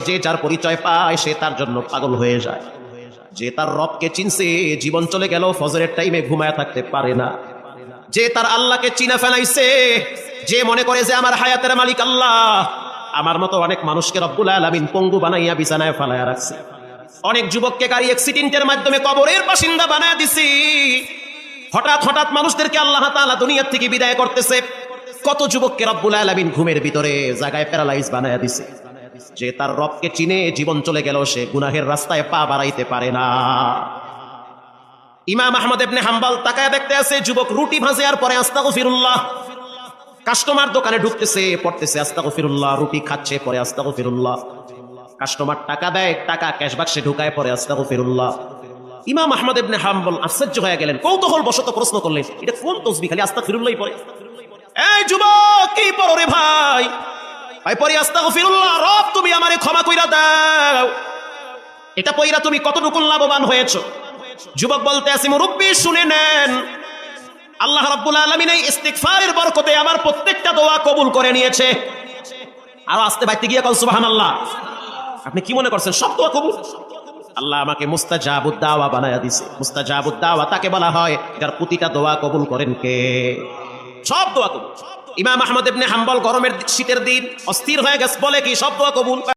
যে যার পরিচয় পায় সে তার জন্য পাগল হয়ে যায়। যে তার রবকে চিনছে জীবন চলে গেল ফজরের টাইমে ঘুমায় থাকতে পারে না। যে তার আল্লাহকে চিনা ফেলাইছে, যে মনে করে যে আমার হায়াতের মালিক আল্লাহ, আমার মতো অনেক মানুষকে রব্বুল আলামিন পঙ্গু বানাইয়া বিছানায় ফালাইয়া রাখছে। অনেক যুবককে গাড়ি অ্যাক্সিডেন্টের মাধ্যমে কবরের বাসিন্দা বানায় দিছি। হঠাৎ হঠাৎ মানুষদেরকে আল্লাহ তাআলা দুনিয়া থেকে বিদায় করতেছে। কত যুবককে রব্বুল আলামিন ঘুমের ভিতরে জায়গায় প্যারালাইজ বানায়া দিছে। যে তার রবকে চিনে জীবন চলে গেল সে গুনাহের রাস্তায় পা বাড়াইতে পারে না। ইমাম আহমদ ইবনে হাম্বল তাকায় দেখতে আছে যুবক রুটি ভাজে আর পরে আস্তাগফিরুল্লাহ। কাস্টমার দোকানে ঢুকতেছে, পড়তেছে আস্তাগফিরুল্লাহ, রুটি খাচ্ছে পরে আস্তাগফিরুল্লাহ। কাস্টমার টাকা দেয়, টাকা ক্যাশ বাক্সে ঢুকায় পরে আস্তাগফিরুল্লাহ। ইমাম আহমদ ইবনে হাম্বল আশ্চর্য হয়ে গেলেন, কৌতূহল বশত প্রশ্ন করলেন, এটা কোন তাসবিহ খালি আস্তাগফিরুল্লাহই পড়ে? এই যুবক কি পড়ো রে ভাই? ভাই পড়ি আস্তাগফিরুল্লাহ, রব তুমি আমারে ক্ষমা কইরা দাও। এটা পয়রা তুমি কতটুকু লাভবান হয়েছো? যুবক বলতে আছে, মুরব্বি শুনে নেন, আল্লাহ রাব্বুল আলামিন এই ইস্তিগফারের বরকতে আমার প্রত্যেকটা দোয়া কবুল করে নিয়েছে। আর আস্তে বাইতে গিয়ে কল সুবহানাল্লাহ। আপনি কি মনে করছেন সব দোয়া কবুল? আল্লাহ আমাকে মুস্তাজাবুদ দাওয়া বানায়া দিয়েছে। মুস্তাজাবুদ দাওয়া তাকে বলা হয় যার প্রতিটা দোয়া কবুল করেন কে? সব দোয়া কবুল। ইমাম আহমদ ইবনে হাম্বল গরমের শীতের দিন অস্থির হয়ে গেছে, বলে কি সব দোয়া কবুল?